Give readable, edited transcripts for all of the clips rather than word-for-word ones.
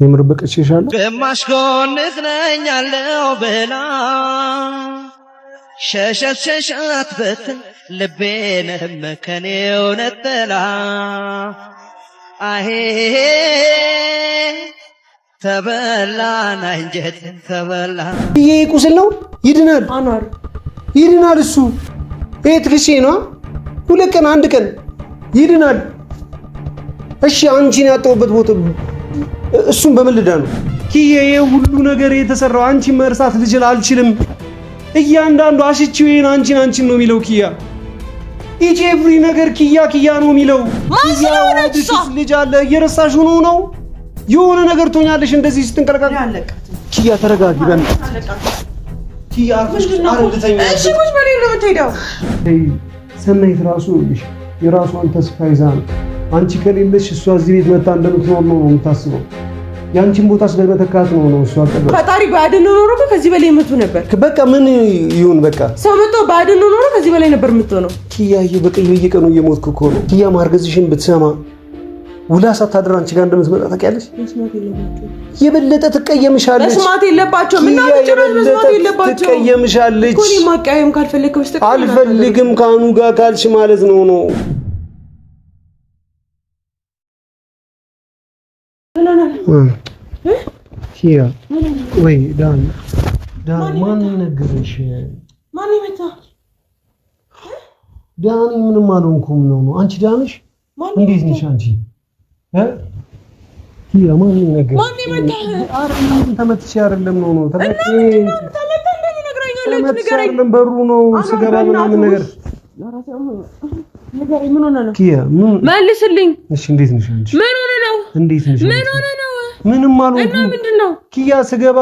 የምርበቀች ይሻላል ግማሽ ጎንህ ነኝ ያለው በላ ሸሸት በትን ልቤንም ከኔው ነጠላ አሄ ተበላን አንጀት ተበላ ይሄ ቁስል ነው ይድናል አኗር ይድናል እሱ ይሄ ትክሼ ነው ሁለት ቀን አንድ ቀን ይድናል እሺ አንቺን ያጣውበት ቦታ እሱን በመልዳ ነው ኪዬ ሁሉ ነገር የተሰራው አንቺ መርሳት ልጅል አልችልም እያንዳንዱ አሽቺው ይሄን አንቺን ነው የሚለው ኪያ ኤቭሪ ነገር ኪያ ነው የሚለው ኪያ ወዲስ ልጅ አለ እየረሳሽ ነው የሆነ ነገር ቶኛለሽ እንደዚህ ስትንቀለቀል ኪያ ተረጋጊ በል ኪያ አረድተኛ እሺ ቁጭ በል ነው የምትሄደው ሰናይት ራሱ ልጅ የራሷን ተስፋ ይዛ ነው አንቺ ከሌለሽ እሷ እዚህ ቤት መጣ እንደምትኖር ነው የምታስበው ያንቺን ቦታ ስለመተካት ነው እሷ አቀበል ፈጣሪ ባድን ኖሮ ከዚህ በላይ መቱ ነበር በቃ ምን ይሁን በቃ ሰው መጥቶ ባድን ኖሮ ከዚህ በላይ ነበር የምትሆነው ኪያዬ በቃ በየቀኑ እየሞትኩ እኮ ነው ኪያ ማርገዝሽን ብትሰማ ውላ ሳታድር አንቺ ጋር እንደምትመጣ ታውቂያለሽ የበለጠ ትቀየምሻለች መስማት የለባቸውም እና ጭራሽ መስማት የለባቸውም ትቀየምሻለች ኮኒ ማቀየም ካልፈለክ በስተቀር አልፈልግም ካኑ ጋር ካልሽ ማለት ነው ኪያ ወይ ዳን ማን ነገርሽ ማን ይመጣ ዳኒ ምንም አልሆንኩም ነው አንቺ ዳንሽ እንዴት ነሽ አንቺ ኪያ ማን ነገር ማን ይመጣ አረም ተመትሽ አይደለም ነው ተመታ እንደምን ነግራኛለች በሩ ነው ስገባ ምናምን ነገር ምን ሆነ ነው ኪያ መልስልኝ እሺ እንዴት ነሽ አንቺ ምን ሆነ ነው እንዴት ነሽ ምን ሆነ ነው ምንም አልሆንኩም እና ምንድነው ኪያ ስገባ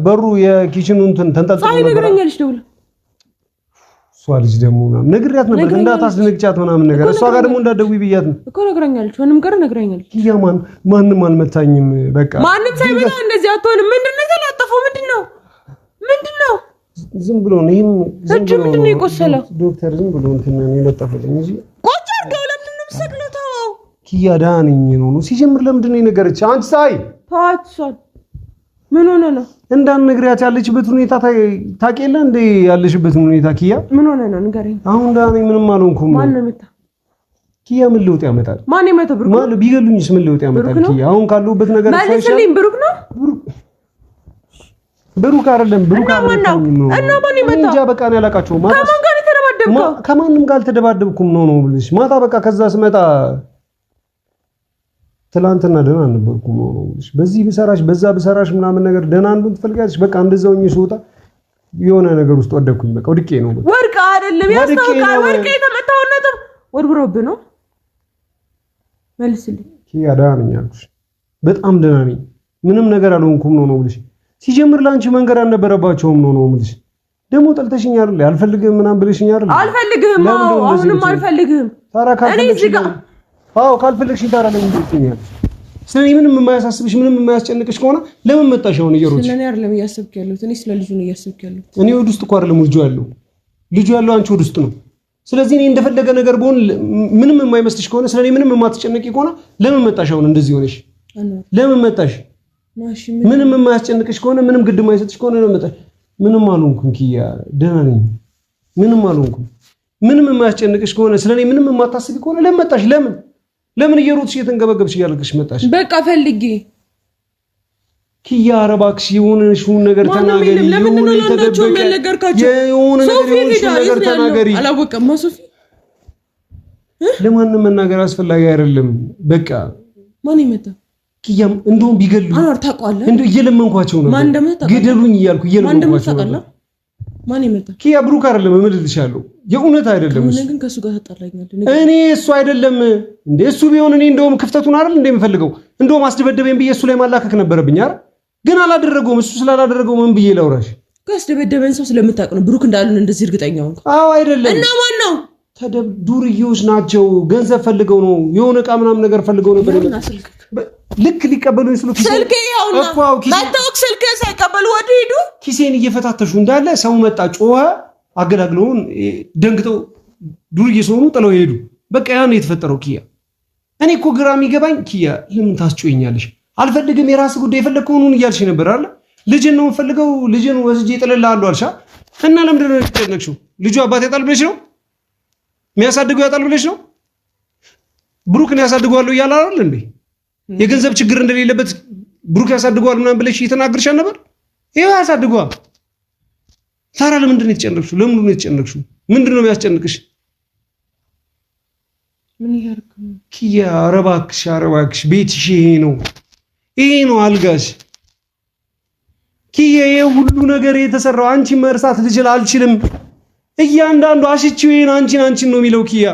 በሩ የኪችኑን ተንጠልጥሎ ሳይ ነግራኛለች ደውል እሷ ልጅ ደግሞ ነግሬያት ነበር እንዳታስደነግጫት ምናምን ነገር እሷ ጋር ደግሞ እንዳትደውይ ብያት ነው እኮ ነግራኛለች ምንም ቀር ነግራኛለች ኪያ ማንም አልመታኝም በቃ ማንም ሳይመጣ እንደዚህ አትሆንም ምንድነው የተላጠፈው ምንድነው ዝም ብሎ ነው ይሄም ዝም ብሎ ምንድነው የቆሰለው ዶክተር ዝም ብሎ እንትን ነው የለጠፈልኝ እንጂ ቆጭ አድርገው ለምን ነው የምትሰቅለተው ኪያ ዳንኝ ነው ሲጀምር ለምንድን ነው የነገረች አንቺ ሳይ ታዋትሷል ምን ሆነ ነው እንዳንነግሪያት ያለችበት ሁኔታ ታውቂያለ እንዴ ያለሽበት ሁኔታ ኪያ ምን ሆነ ነው ንገረኝ አሁን ዳንኝ ምንም አልሆንኩም ማን ነው መጣ ኪያ ምን ለውጥ ያመጣል ማን የመጣ ብሩክ ማን ቢገሉኝስ ምን ለውጥ ያመጣል ኪያ አሁን ካለሁበት ነገር መልስልኝ ብሩክ ነው ብሩክ አይደለም ብሩክ አይደለም እና ማን ይመጣ እንጃ በቃ ነው ያላቃቸው ከማን ጋር ተደባደብከው ከማንም ጋር አልተደባደብኩም ነው ብለሽ ማታ በቃ ከዛ ስመጣ ትላንትና ደህና ነበርኩም ነው ብለሽ በዚህ ብሰራሽ በዛ ብሰራሽ ምናምን ነገር ደህና አንዱን ትፈልጋለሽ በቃ እንደዛውኝ ስወጣ የሆነ ነገር ውስጥ ወደኩኝ በቃ ወድቄ ነው በቃ ወርቅ አይደለም ያስተውቃል ወርቅ የተመታው ነጥብ ወርብሮብ ነው መልስልኝ ኪያ ደህና ነኝ አልኩሽ በጣም ደህና ነኝ ምንም ነገር አልሆንኩም ነው ብለሽ ሲጀምር ላንቺ መንገር አልነበረባቸውም ነው ብለሽ ደግሞ ጠልተሽኝ አይደል አልፈልግም ምናምን ብለሽኝ አይደል አልፈልግም አሁንም አልፈልግም እኔ እዚህ ጋር ካልፈለግሽኝ ታራ ለምን ትይኛለሽ ስለኔ ምንም የማያሳስብሽ ምንም የማያስጨንቅሽ ከሆነ ለምን መጣሽ አሁን እየሮጥሽ ስለኔ አይደለም እያሰብክ ያለሁት እኔ ስለ ልጁ ነው እያሰብክ ያለሁት እኔ ወድ ውስጥ እኮ አይደለም ልጁ ያለው አንቺ ወድ ውስጥ ነው ስለዚህ እኔ እንደፈለገ ነገር በሆነ ምንም የማይመስልሽ ከሆነ ስለኔ ምንም የማትጨነቂ ከሆነ ለምን መጣሽ አሁን እንደዚህ ሆነሽ ለምን መጣሽ ምንም የማያስጨንቅሽ ከሆነ ምንም ግድ የማይሰጥሽ ከሆነ ለምን መጣሽ ምንም አልሆንኩም ኪያ ደህና ነኝ ምንም አልሆንኩም ምንም የማያስጨንቅሽ ከሆነ ስለኔ ምንም የማታስቢ ከሆነ ለምን መጣሽ ለምን እየሮጥሽ እየተንገበገብሽ እያለቅሽ መጣሽ በቃ ፈልጊ ኪያ እባክሽ የሆነሽውን ነገር ተናገሪ የሆነ ነገር ተናገሪ አላወቀም ማሶፊ ለማንም መናገር አስፈላጊ አይደለም በቃ ማን ይመጣ ኪያም እንደውም ቢገሉ አናር ታቋለ እንደው እየለመንኳቸው ነው ግደሉኝ እያልኩ እየለመንኳቸው ነው ማን ይመጣ ኪያ ብሩክ አይደለም እምልልሻለሁ የእውነት አይደለም እሱ ግን ከሱ ጋር ተጣላኛል እኔ እሱ አይደለም እንደ እሱ ቢሆን እኔ እንደውም ክፍተቱን አይደል እንደምፈልገው እንደውም አስደበደበኝ ብዬ እሱ ላይ ማላከክ ነበረብኝ አይደል ግን አላደረገውም እሱ ስላላደረገው ምን ብዬ ላውራሽ ካስደበደበን ሰው ስለምታውቅ ነው ብሩክ እንዳሉን እንደዚህ እርግጠኛ ሆንኩ አዎ አይደለም እና ማን ነው ዱርዬዎች ናቸው ገንዘብ ፈልገው ነው የሆነ ዕቃ ምናምን ነገር ፈልገው ነበር ልክ ሊቀበሉኝ ስልክ ይኸውና መጣው ስልክ ሳይቀበሉ ወደ ሄዱ ኪሴን እየፈታተሹ እንዳለ ሰው መጣ ጮኸ አገላግለውን ደንግጠው ዱርዬ ሰውኑ ጥለው ሄዱ በቃ ያን የተፈጠረው ኪያ እኔ እኮ ግራ የሚገባኝ ኪያ ለምን ታስጮኛለሽ አልፈልግም የራስ ጉዳይ የፈለከውን እያልሽ ነበር አይደል? ልጅን ነው የምፈልገው ልጅን ወስጄ እጥልልሃለሁ አልሻ እና ለምንድን ነው የተጨነቅሽው? ልጁ አባት ያጣል ብለሽ ነው የሚያሳድገው ያጣል ብለሽ ነው? ብሩክን ያሳድገዋለሁ እያለ አይደል እንዴ? የገንዘብ ችግር እንደሌለበት ብሩክ ያሳድገዋል ምናምን ብለሽ እየተናገርሽ ነበር። ይሄው ያሳድገዋል። ታዲያ ለምንድን ነው የተጨነቅሽው? ለምንድን ነው የተጨነቅሽው? ምንድን ነው የሚያስጨንቅሽ? ምን ያርክ ኪያ? ኧረ እባክሽ ቤትሽ ይሄ ነው አልጋሽ። ኪያ ይሄ ሁሉ ነገር የተሰራው አንቺ መርሳት ልጅል አልችልም። እያንዳንዱ አሽቺው ይሄን አንቺን ነው የሚለው ኪያ።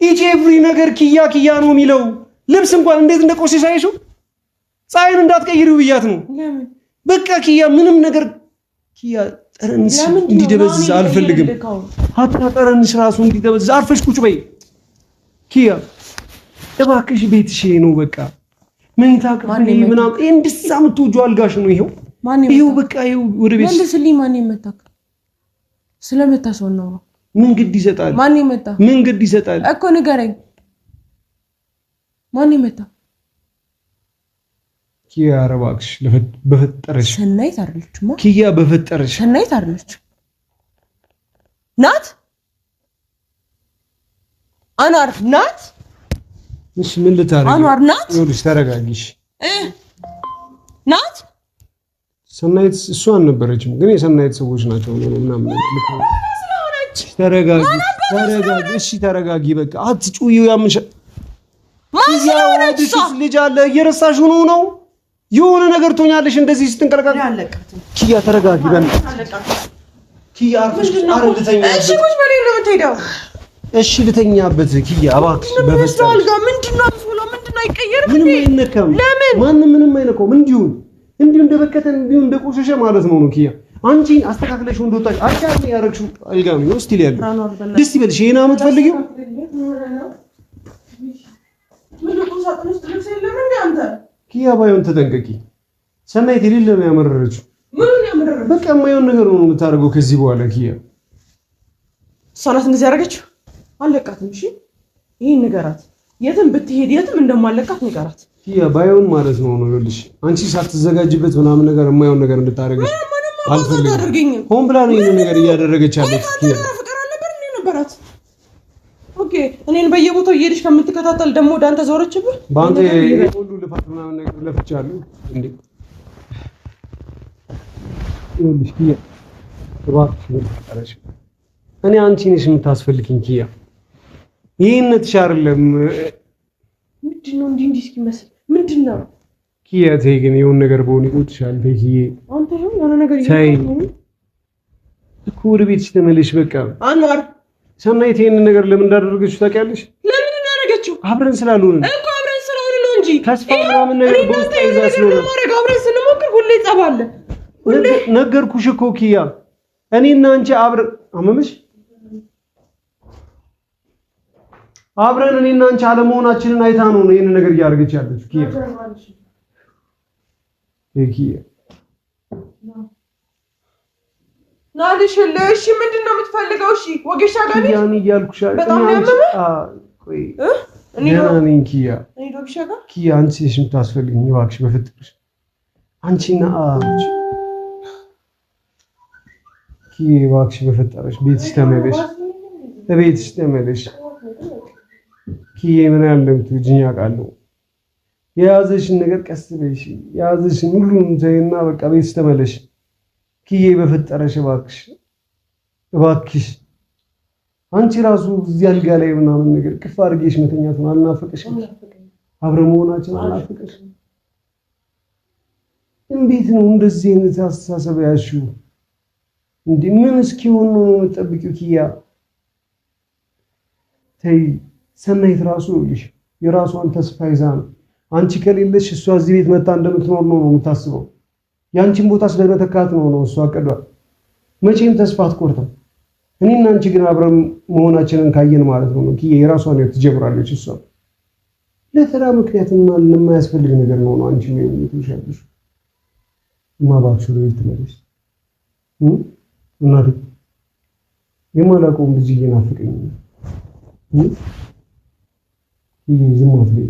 ኤቭሪ ነገር ኪያ ነው የሚለው። ልብስ እንኳን እንዴት እንደቆሸሽ አይሹ ፀሐይን እንዳትቀይሪው ብያት ነው። በቃ ኪያ ምንም ነገር ኪያ ጠረንሽ እንዲደበዝዝ አልፈልግም። ሀታ ጠረንሽ ራሱ እንዲደበዝዝ አርፈሽ ቁጭ በይ ኪያ እባክሽ። ቤትሽ ነው በቃ መኝታ ክፍል ምናምን እንደዛ የምትወጂው አልጋሽ ነው ይሄው በቃ ይሄው ወደ ቤት መልስልኝ። ማን ይመታክ? ስለመታሰው ነው ምን ግድ ይሰጣል? ማን ይመታ? ምን ግድ ይሰጣል እኮ ንገረኝ። ማን ይመታ? ኪያ ኧረ እባክሽ በፈጠረሽ። ሰናይት አይደለችማ ኪያ በፈጠረሽ። ሰናይት አይደለች ናት። አንዋር ናት። እሺ ምን ልታረጊ? አንዋር ናት። ይኸውልሽ ተረጋጊሽ። ናት። ሰናይት እሷ አልነበረችም፣ ግን የሰናይት ሰዎች ናቸው ምናምን ተረጋጊ። እሺ ተረጋጊ። በቃ አትጩዩ። ያምሽ ልጅ አለ እየረሳሽው ነው። የሆነ ነገር ትሆኛለሽ እንደዚህ ስትንቀለቀል። ኪያ ተረጋጊ። ኪያ እሺ ልተኛበት። ኪያ እባክሽ በፈጠረሽ። ምንድነው አይቀየርም? ምንም አይነካም። ማንም ምንም አይነካውም። እንዲሁ እንደበከተን እንዲሁ እንደቆሸሸ ማለት ነው ኪያ። አንቺ አስተካክለሽ እንደወጣሽ አቻም ያረግሽው አልጋሚ ነው ስቲል ያለው። ደስ ይበልሽ። ይሄን አመት ፈልጊው። ኪያ ባይሆን ተጠንቀቂ። ሰናይት የሌለ ነው ያመረረችው። በቃ የማይሆን ነገር ነው የምታደርገው ከዚህ በኋላ ኪያ። ሰላት እንደዚህ ያደረገችው አለቃትም። እሺ ይሄን ንገራት። የትም ብትሄድ የትም እንደማለቃት ንገራት ኪያ። ባይሆን ማለት ነው ይኸውልሽ፣ አንቺ ሳትዘጋጅበት ምናምን ነገር የማይሆን ነገር እንድታደርገሽ አልፈልግም። ሆን ብላ ነው ይሄን ነገር እያደረገች ያለች ኪያ። ፍቅር አልነበር እንዴ ነበራት? ኦኬ እኔን በየቦታው እየሄድሽ ከምትከታተል ደግሞ ወደ አንተ ዞረችብህ። በአንተ ሁሉ ልፋት ምናምን ነገር ለፍቻለሁ እንዴ። ይኸውልሽ ኪያ እባክሽ እኔ አንቺ ነሽ የምታስፈልጊኝ ኪያ። ይሄን ተሻርለም ምንድነው እንዲህ እስኪመስል ምንድነው ኪያ? ተይ ግን የሆነ ነገር በሆነ ይቆጥሻል። ተይ አንተ የሆነ ነገር እኮ ወደ ቤትሽ ተመለሽ። በቃ አንዋር ሰናይት ይሄን ነገር ለምን እንዳደረገችው ታውቂያለሽ? ለምን እንዳደረገችው? አብረን ስላልሆነ እኮ አብረን ስለሆነ ነው እንጂ ተስፋ ምናምን ነገር በውስጥ ይዛ ስለሆነ አብረን ስንሞክር ሁሌ ጸባለ። ነገርኩሽ እኮ ኪያ፣ እኔና አንቺ አብረን አመመሽ። አብረን እኔና አንቺ አለመሆናችንን አይታ ነው ይሄን ነገር እያደረገች ያለችው ኪያ። ኪያ ናልሽለ እሺ፣ ምንድነው የምትፈልገው? እሺ ወጌሻ ጋር ነኝ ያን እያልኩሽ በጣም ያመመ ቆይ እኔ ነኝ ኪያ። እኔ ወጌሻ ጋር ኪያ፣ አንቺ እሺ የምታስፈልጊኝ እባክሽ በፍጥርሽ አንቺና ኪያ እባክሽ በፈጠረሽ ቤትሽ ተመለሽ፣ ቤትሽ ተመለሽ ኪያ። ምን እንደምትውጂኝ አውቃለሁ። የያዘሽን ነገር ቀስ በይሽ፣ የያዘሽን ሁሉንም ተይና በቃ ቤትሽ ተመለሽ ኪያ በፈጠረሽ እባክሽ። አንቺ ራሱ እዚህ አልጋ ላይ ምናምን ነገር ቅፍ አድርጌሽ መተኛቱን አልናፈቀሽም? አብረን መሆናችን አልናፈቀሽም? እንዴት ነው እንደዚህ አይነት አስተሳሰብ ያልሽው? እንዴ ምን እስኪሆን ነው የምትጠብቂው ኪያ? ተይ ሰናይት ራሱ ይልሽ የራሷን ተስፋ ይዛ ነው። አንቺ ከሌለሽ እሷ እዚህ ቤት መጣ እንደምትኖር ነው የምታስበው። ያንቺን ቦታ ስለመተካት ነው እሷ አቀዷ። መቼም ተስፋ አትቆርጥም። እኔና አንቺ ግን አብረን መሆናችንን ካየን ማለት ነው ኪያ የራሷን ህይወት ትጀምራለች። እሷ ለተራ ምክንያትና ለማያስፈልግ ነገር ነው አንቺ ነው የምትሻለሽ። ማባክሽ ነው የምትመለሽ እናቴ። የማላውቀውም ልጅ እየናፈቀኝ ነው። ዝም አትበይ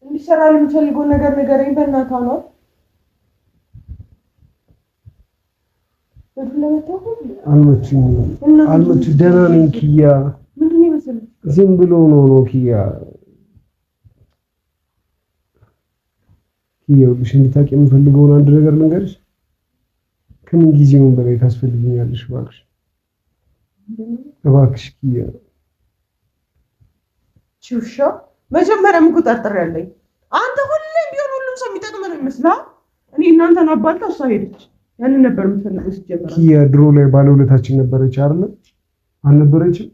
እንዲሰራ የምትፈልገው ነገር ንገረኝ በእናትህ ነው። አልመች ደህና ነኝ ኪያ። ምንድን ነው የመሰለህ? ዝም ብሎ ነው ኪያ። ይኸውልሽ እንድታውቂ የምፈልገውን አንድ ነገር ልንገርሽ። ከምን ጊዜውም በላይ ታስፈልጊኛለሽ። እባክሽ ኪያ። ቹሻ መጀመሪያ ምን ቁጥጥር ያለኝ አንተ ሁሌም ቢሆን ሁሉም ሰው የሚጠቅም ነው ይመስላል። እኔ እናንተን አባልታ እሷ ሄደች። ያንን ነበር የምትፈልገው ሲጀመር። ኪያ ድሮ ላይ ባለውለታችን ነበረች አይደል? አልነበረችም?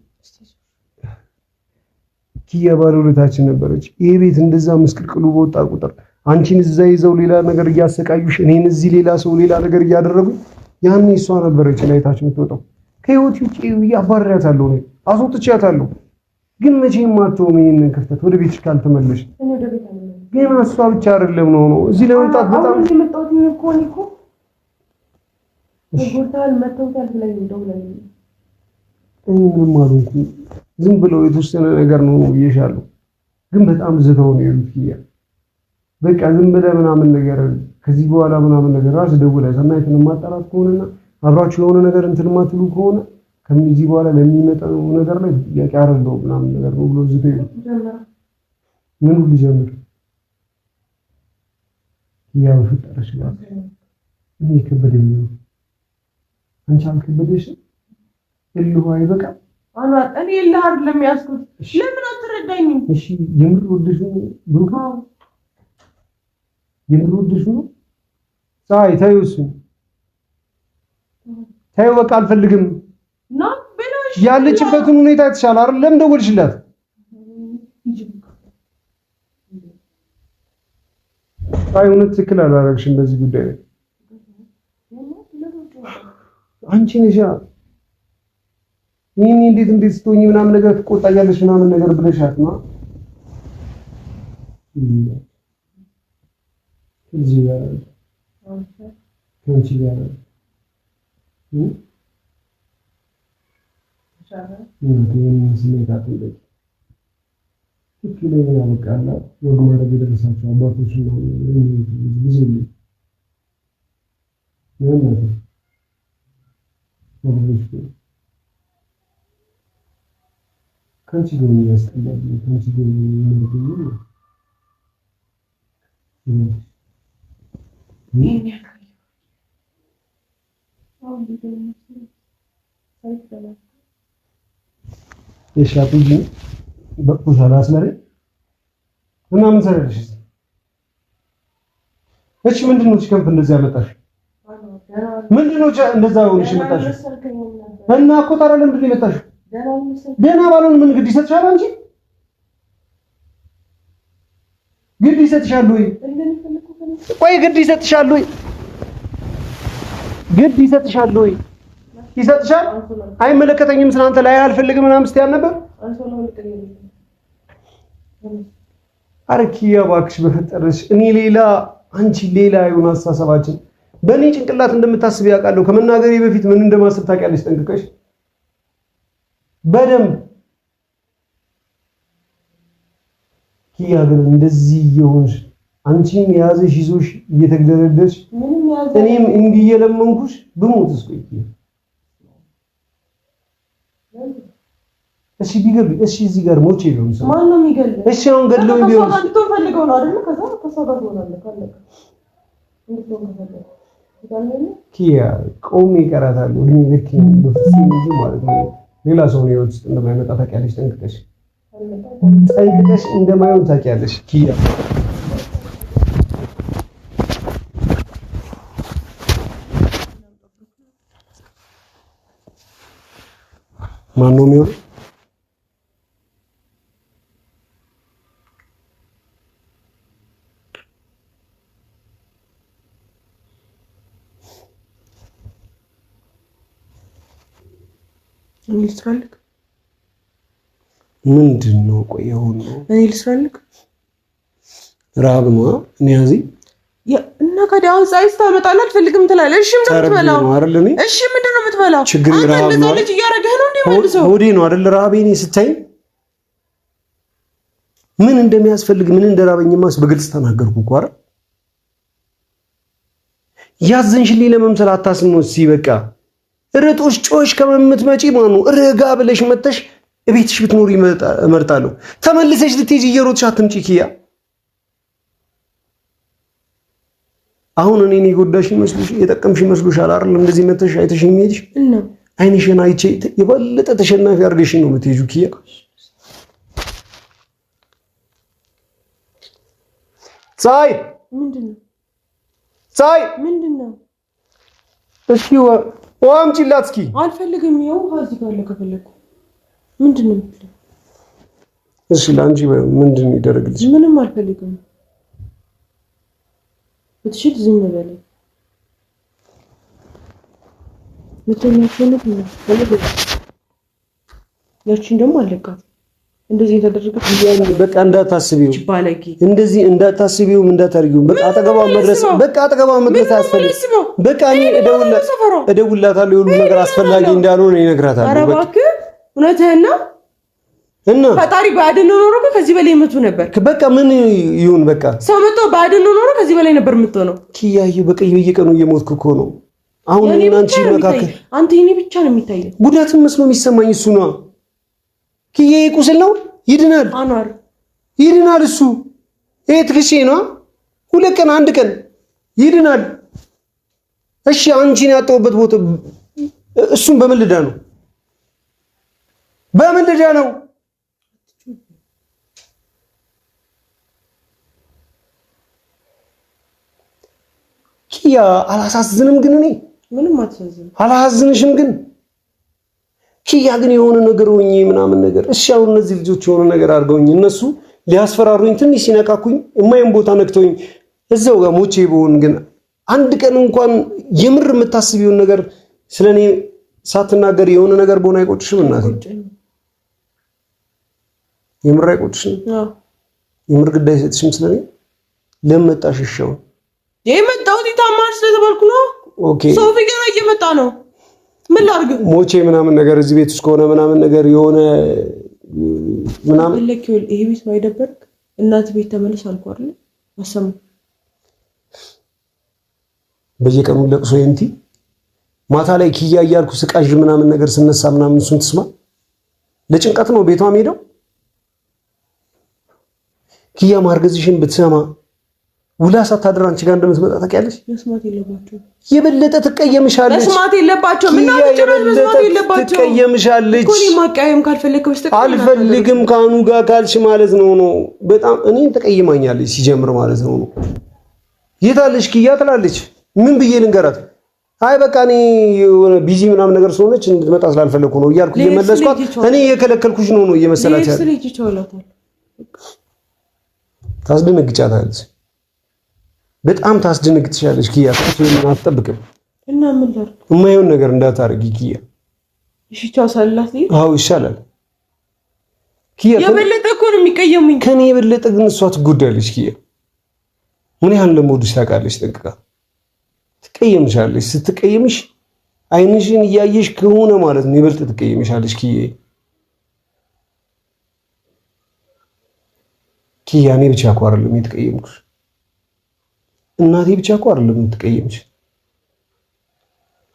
ኪያ ባለውለታችን ነበረች። ይሄ ቤት እንደዛ ምስቅልቅሉ በወጣ ቁጥር አንቺን እዛ ይዘው ሌላ ነገር እያሰቃዩሽ፣ እኔን እዚህ ሌላ ሰው ሌላ ነገር እያደረጉ ያኔ እሷ ነበረች ላይታች የምትወጣው። ከህይወት ውጪ እያባረሪያታለሁ ነው አስወጥቻታለሁ። ግን መቼም አትሆም ይሄንን ክፍተት ወደ ቤትሽ ካልተመለሽ። ግን እሷ ብቻ አይደለም ነው እዚህ ለመምጣት በጣም የመጣሁት እኮ ተጎድተሃል መተውታል ብለኝ እንደውለኝ ምንም አልሆንኩም። ዝም ብለው የተወሰነ ነገር ነው ብዬሻለሁ። ግን በጣም ዝተው ነው ይልኪያ። በቃ ዝም ብለህ ምናምን ነገር ከዚህ በኋላ ምናምን ነገር ራስ ደውለህ ሰናይትን ማጣራት ከሆነና አብራችሁ የሆነ ነገር እንትን ማትሉ ከሆነ ከዚህ በኋላ ለሚመጣው ነገር ላይ ጥያቄ አረለው ምናምን ነገር ነው ብሎ ዝተው ይጀምራል። ምን ሊጀምር ያው ፍጠረሽ ማለት እኔ ከበደኝ ነው። አንቺ አልከበደሽ? እልሁ አይበቃ አና እኔ እልህ አይደለም ያስኩት። ለምን አትረዳኝም? እሺ የምር ወደሽ ነው ብሩክ? የምር ወደሽ ነው? ታዩ እሱ ታዩ በቃ አልፈልግም ና በላሽ። ያለችበትን ሁኔታ የተሻለ አይደል? ለምን ደወልሽላት? አይ እውነት ትክክል አላደረግሽም በዚህ ጉዳይ ላይ አንቺ ነሽ ምን እንዴት ስትሆኚ ምናምን ነገር ትቆጣያለሽ ምናምን ነገር ብለሻት ነው እዚህ ጋር ከንቺ ጋር ትክክለኛ በቃላ ወደ ማድረግ የደረሳቸው አባቶች ነው ጊዜ ነው ከንቺ ጋር ያስጠላል። ከንቺ ጋር ነው የሻቱጂ በቁሳላ ስለረ እና ምን ሰራሽ? እሺ ምንድነው ሲከንፍ እንደዚህ ያመጣሽ? ምንድነው እንደዛ ሆነሽ መጣሽ? እና እኮ ታዲያ ለምንድን ነው የመጣሽው? ደህና ባልሆን ምን ግድ ይሰጥሻል? አንቺ ግድ ይሰጥሻል ወይ? ቆይ ግድ ይሰጥሻል ወይ? ግድ ይሰጥሻል ወይ? ይሰጥሻል? አይመለከተኝም ስላንተ ላይ አልፈልግም ምናምን ስትይ ነበር። ኧረ ኪያ እባክሽ በፈጠረሽ እኔ ሌላ አንቺ ሌላ የሆነ አስተሳሰባችን በእኔ ጭንቅላት እንደምታስብ ያውቃለሁ። ከመናገሬ በፊት ምን እንደማስብ ታውቂያለሽ ጠንቅቀሽ በደንብ። ኪያ ግን እንደዚህ እየሆንሽ አንቺን የያዘሽ ይዞሽ እየተግደረደሽ እኔም እንዲህ እየለመንኩሽ ብሞትስ? ቆይ እሺ ቢገብ እሺ እዚህ ጋር ሞቼ ነው ሰው ማን ነው የሚገድል? እሺ አሁን ገድለው ቢሆን አንተ ፈልገው ነው አይደል? ከዛ ተሰጋት ሆናለህ ካለቀ ኪያ ቆሜ እቀራታለሁ። እድሜ ልክ በፍጹም እንጂ ማለት ነው ሌላ ሰው ነው ውስጥ እንደማይመጣ ታውቂያለሽ። ጠንቅቀሽ እንደማይሆን ታውቂያለሽ ኪያ። ማን ነው የሚሆነው? እኔ ልስራልክ? ምንድን ነው? ቆይ አሁን ነው እኔ ልስራልክ? ራብ ነው እኔ ያዚ እና ከዳውን ሳይስ ታመጣለህ አልፈልግም ትላለህ። እሺ ምንድን ነው የምትበላው? እሺ ምንድን ነው የምትበላው? አንተ እንደዛ ልጅ እያረገህ ነው እንዴ? መልሰው ሆዴ ነው አይደል? ራቤኔ ስታይ ምን እንደሚያስፈልግ ምን እንደራበኝማስ በግልጽ ተናገርኩ እኮ አይደል? ያዘንሽልኝ ለመምሰል አታስነው። በቃ ርጦሽ ጮሽ ከመምትመጪ ማኑ ረጋ ብለሽ መተሽ እቤትሽ ብትኖር እመርጣለሁ። ተመልሰሽ ልትሄጂ እየሮጥሽ አትምጪ ኪያ። አሁን እኔን የጎዳሽ መስሎሽ የጠቀምሽ መስሎሻል አይደል? እንደዚህ መተሽ አይተሽኝ የሚሄድሽ አይንሽን አይቼ የበለጠ ተሸናፊ አድርገሽኝ ነው የምትሄጂው ኪያ። ፀሐይ ምንድነው? ፀሐይ ምንድነው? እሺ ውሃ አምጪላት እስኪ። አልፈልግም። ይኸው ውሃ እዚህ ጋር አለ ከፈለኩ። ምንድነው? እሺ ለአንቺ ምንድን ይደረግልሽ? ምንም አልፈልግም። ብትሽል ዝም በለኝ። ምትኛችሁት ነው ያቺን ደግሞ አለቃት። እንደዚህ የተደረገች በቃ እንዳታስቢው፣ እንደዚህ እንዳታስቢውም እንዳታርጊውም። በቃ አጠገቧ መድረስ አያስፈልግም። በቃ እኔ እደውልላታለሁ። የሁሉ ነገር አስፈላጊ እንዳልሆነ ይነግራታል። ኧረ እባክህ እውነትህን ነው። እና ፈጣሪ ባድን ኖሮ ከዚህ በላይ መቱ ነበር። በቃ ምን ይሁን በቃ ሰው መጥቶ ባድን ኖሮ ከዚህ በላይ ነበር የምትሆነው። ኪያዬ በቃ በየቀኑ እየሞትኩ እኮ ነው። አሁን እናንቺ መካከል አንተ የኔ ብቻ ነው የሚታየው። ጉዳትም መስሎ የሚሰማኝ እሱ ነው። ኪያዬ ቁስል ነው ይድናል። አኗር ይድናል። እሱ ይሄ ትክሼ ነው። 2 ቀን 1 ቀን ይድናል። እሺ አንቺን ያጣሁበት ቦታ እሱን በምን ልዳ ነው? በምን ልዳ ነው? ኪያ አላሳዝንም? ግን እኔ ምንም አትሳዝንም። አላሳዝንሽም? ግን ኪያ ግን የሆነ ነገር ሆኜ ምናምን ነገር እሺ፣ አሁን እነዚህ ልጆች የሆነ ነገር አድርገውኝ እነሱ ሊያስፈራሩኝ ትንሽ ሲነካኩኝ የማይም ቦታ ነክተውኝ እዛው ጋር ሞቼ ብሆን ግን 1 ቀን እንኳን የምር የምታስቢውን ነገር ስለኔ ሳትናገር የሆነ ነገር በሆነ አይቆጭሽም? እናቴ የምር አይቆጭሽም? የምር ግዳይ ሰጥሽም ስለኔ ለምን መጣሽ? እሺው የመጣሁት ታማር ስለተባልኩ ነው። ኦኬ ሰው ፊገራ እየመጣ ነው። ምን ላድርግ? ሞቼ ምናምን ነገር እዚህ ቤት ውስጥ ከሆነ ምናምን ነገር የሆነ ምናምን ለኪው ይሄ ቤት ማይደበርክ እናት ቤት ተመለስ አልኩ አይደል? አሰሙ በየቀኑ ለቅሶ የንቲ ማታ ላይ ኪያ እያልኩ ስቃዥ ምናምን ነገር ስነሳ ምናምን እሱን ትስማ። ለጭንቀት ነው ቤቷ ሄደው ኪያ ማርገዝሽን ብትሰማ ውላ ሳታድር አንቺ ጋር እንደምትመጣ ታውቂያለሽ። መስማት የለባቸው የበለጠ ትቀየምሻለች። መስማት የለባቸው ምን ነው መስማት የለባቸው። ትቀየምሻለች። ኮኒ ማቃየም ካልፈለክ በስተቀር አልፈልግም ካኑ ጋር ካልሽ ማለት ነው። በጣም እኔን ተቀይማኛለች ሲጀምር ማለት ነው። የታለሽ ኪያ ትላለች። ምን ብዬ ልንገራት? አይ በቃ እኔ የሆነ ቢዚ ምናምን ነገር ስለሆነች እንድትመጣ ስላልፈለኩ ነው እያልኩ እየመለስኳት እኔ የከለከልኩሽ ነው እየመሰላት ያለ። ታስደነግጫታለች። በጣም ታስደነግጥሻለች ኪያ። ታስደነግጥ አትጠብቅም። እና ምን ላድርግ? የማይሆን ነገር እንዳታረጊ ኪያ። እሺ ቻው ሳላት ይሄ አዎ ይሻላል ኪያ። የበለጠ እኮ ነው የሚቀየሙኝ። ከኔ የበለጠ ግን እሷ ትጎዳለች ኪያ። ምን ያህል ለሞድሽ ታውቃለች ጠንቅቃ። ትቀየምሻለች። ስትቀየምሽ አይንሽን እያየሽ ከሆነ ማለት ነው የበለጠ ትቀየምሻለች ኪያ። ኪያ እኔ ብቻ እኮ አይደለም የተቀየምኩሽ፣ እናቴ ብቻ እኮ አይደለም የምትቀየምሽ።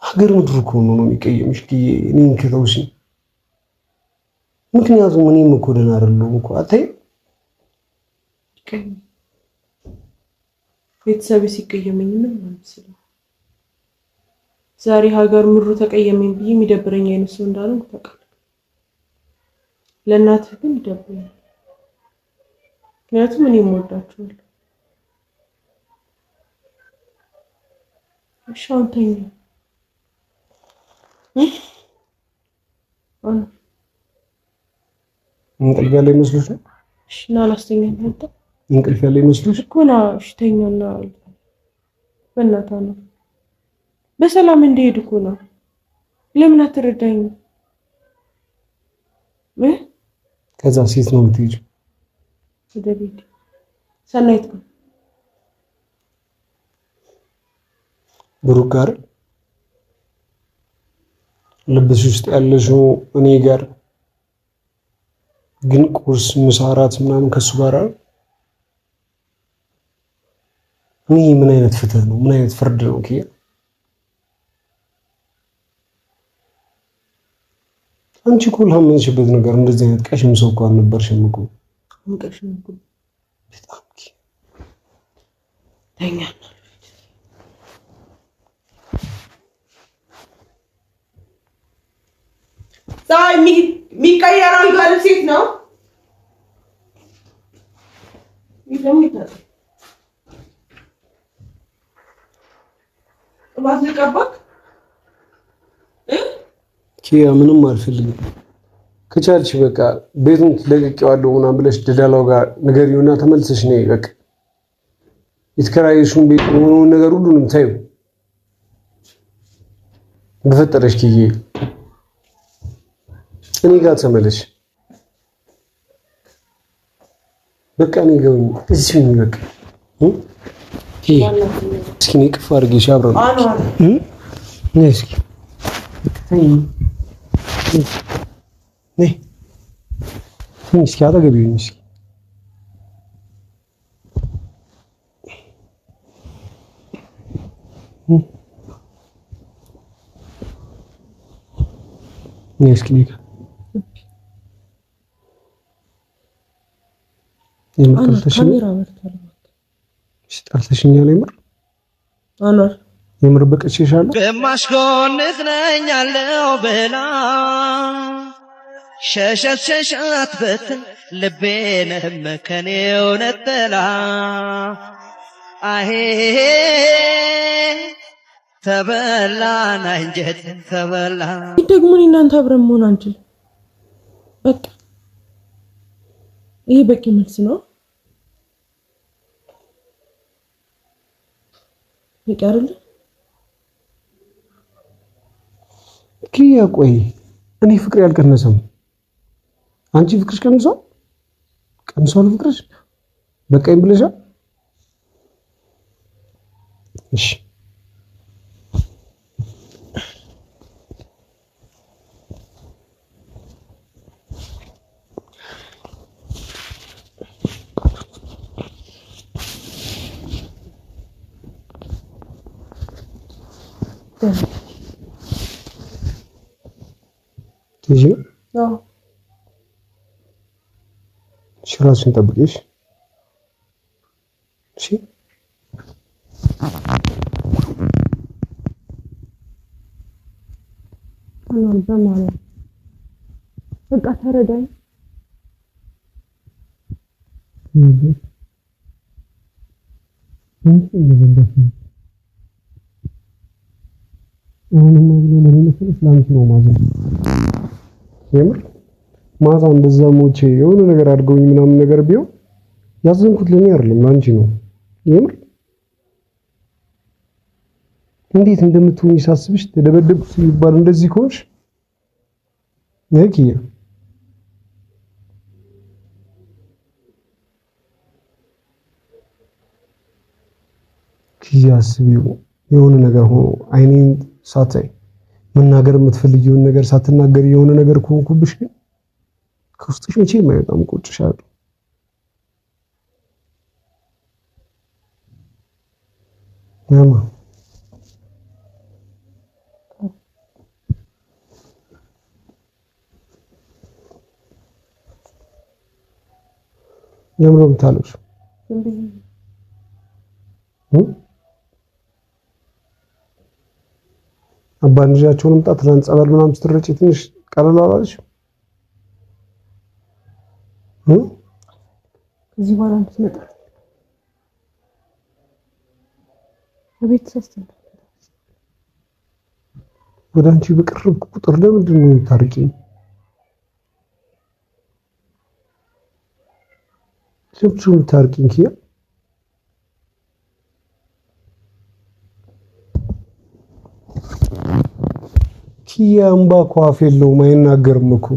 ሀገር ምድሩ እኮ ነው የሚቀየምሽ ኪያ። እኔን ከተውሽኝ ምክንያቱም እኔም እኮ ደህና አይደለሁም እኮ አታይም። ቤተሰብ ሲቀየመኝ ምን ማለት ነው? ዛሬ ሀገር ምድሩ ተቀየመኝ ብዬ የሚደብረኝ አይነት ሰው እንዳለው ታውቃለህ። ለእናትህ ግን ይደብረኛል። ምክንያቱም እኔም እወዳቸዋለሁ። እሺ አሁን ተኛ። እንቅልፍ ያለ ይመስልሽ ነው? እሺ ና ላስተኛኝ አንተ። እንቅልፍ ያለ ይመስልሽ እኮ ና። እሺ ተኛና በእናትህ ነው በሰላም እንደሄድ እኮ ነው። ለምን አትረዳኝም? ከዛ ሴት ነው የምትሄጂው? ወደ ቤት ሰናይት ነው ብሩክ ጋር ልብስ ውስጥ ያለሽው እኔ ጋር ግን ቁርስ ምሳ እራት ምናምን ከሱ ጋር ምን አይነት ፍትህ ነው? ምን አይነት ፍርድ ነው? ኪያ አንቺ እኮ ላመንሽበት ነገር እንደዚህ አይነት ቀሽም ሰው እኮ አልነበርሽም እኮ። ቀሽም እኮ በጣም ተኛ ዛይ የሚቀየረው ይባል ሴት ነው ይደምታል ባዝ ልቀባክ ኪያ ምንም አልፈልግም። ከቻልሽ በቃ ቤቱን ትለቅቄዋለሁ ምናምን ብለሽ ደላላው ጋር ንገሪውና ተመልሰሽ ነይ። በቃ የተከራየሽውን ቤት የሆነውን ነገር ሁሉንም ታዩ። በፈጠረሽ ኪዬ እኔ ጋር ተመለሽ። በቃ እኔ ጋር እዚህ ነው በቃ እስኪ ነይ ቅፍ አድርጌሽ አብረን ነይ እስኪ ነይ እስኪ አጠገቤ ነኝ እስኪ ነይ እስኪ ነይ ጠልተሽኛል የምር አኗር የምር በቀችሻለሁ ግማሽ ጎንህ ነኝ አለው ብላ ሸሸት በትን ልቤንም ከኔው ነጠላ አሄ ተበላን አንጀት ተበላ። ደግሞ እናንተ አብረን መሆን አንችል። በቃ ይሄ በቂ መልስ ነው። ይቀርል ኪያ ቆይ እኔ ፍቅር ያልቀነሰም አንቺ ፍቅርሽ ቀንሷል ፍቅርሽ በቃኝ ብለሻል። እሺ ትጂ አዎ ራስሽን ጠብቂሽ እሺ በማለት በቃ ተረዳኝ። የምር ማታ እንደዛ ሞቼ የሆነ ነገር አድርገውኝ ምናምን ነገር ቢሆን ያዘንኩት ለኔ አይደለም ላንቺ ነው። የምር እንዴት እንደምትሆኚ ሳስብሽ ተደበደብኩ ሲባል እንደዚህ ከሆንሽ ነኪያ አስቢው የሆነ ነገር ሆኖ አይኔን ሳታይ መናገር የምትፈልጊውን ነገር ሳትናገር የሆነ ነገር ከሆንኩብሽ ግን ከውስጥሽ መቼም አይወጣም። ቆጭሻለሁ። ማማ ለምን ብታለሽ አባን ልጃቸውንም ጣትራን ጸበል ምናምን ስትረጪ ትንሽ ቀለል አላለሽ? እዚህ በኋላ እንድትመጣ በቤት ተሰስተን ወደ አንቺ በቀረብኩ ቁጥር ለምንድን ነው የምታርቂኝ? ለምንድን ነው የምታርቂኝ ኪያ? ኪያ እምባ እኮ አፍ የለውም አይናገርም እኮ።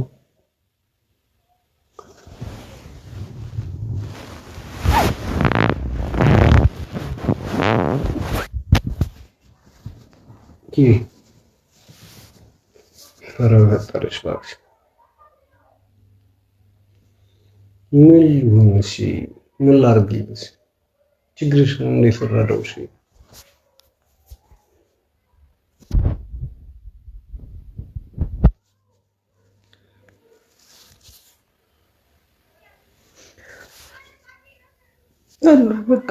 ፈረጠረሽ ባክሽ ምን ይሁን? እሺ ምን ላድርግልሽ? ችግርሽ ነው እንደፈረደው። እሺ አላ በቃ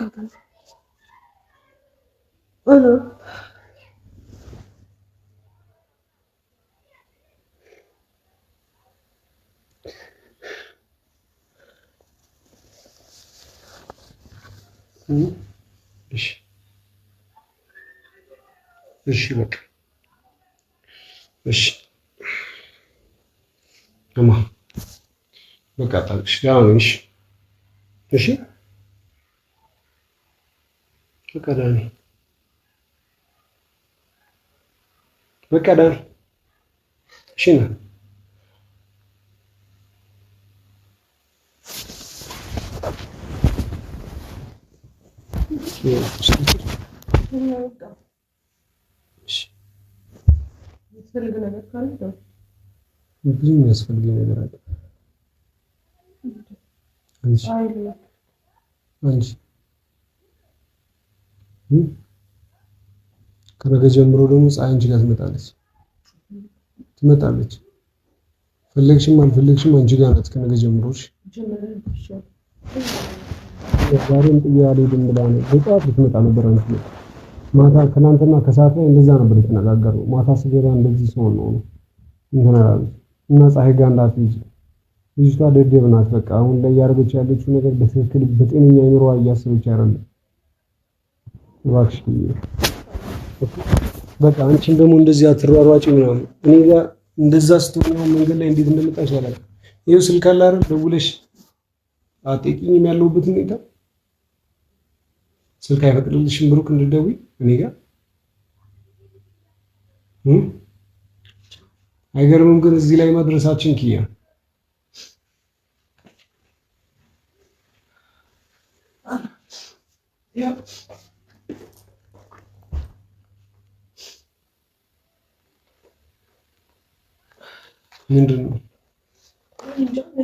እሺ በቃ እሺ እማ በቃ ታውቅሽ ደህና ነኝ። እሺ በቃ ደህና ነኝ። በቃ ደህና ነኝ። እሺ ነው ብዙ የሚያስፈልገኝ ነገር አለ። አንቺ ከነገ ጀምሮ ደግሞ ፀሐይ አንቺ ጋር ትመጣለች። ፈለግሽም አልፈለግሽም አንቺ ጋር ናት ከነገ ጀምሮ። ዛሬም ጥዬ አልሄድም ብላ ነው በጠዋት ልትመጣ ነበር። አንቺ ማታ ትናንትና ከሰዓት ላይ እንደዛ ነበር የተነጋገርነው። ማታ ስገባ እንደዚህ ሲሆን ነው እንትን አላለች እና ፀሐይ ጋር እንዳትሄጂ። ልጅቷ ደደብ ናት። በቃ አሁን ላይ ያደረገች ያለችው ነገር በትክክል በጤነኛ አይምሮዋ እያሰበች አይደለም። እባክሽ በቃ አንቺን ደግሞ እንደዚህ አትሯሯጪ ምናምን። እኔ ጋር እንደዛ ስትሆን መንገድ ላይ እንዴት እንደመጣሽ አላውቅም። ይኸው ስልክ አለ አይደል? ደውለሽ አትጠይቂኝም ያለሁበት ሁኔታ። ስልክ አይፈቅድልሽም ብሩክ እንድትደውይ እኔ ጋር አይገርምም? ግን እዚህ ላይ መድረሳችን ኪያ ምንድን ነው? የት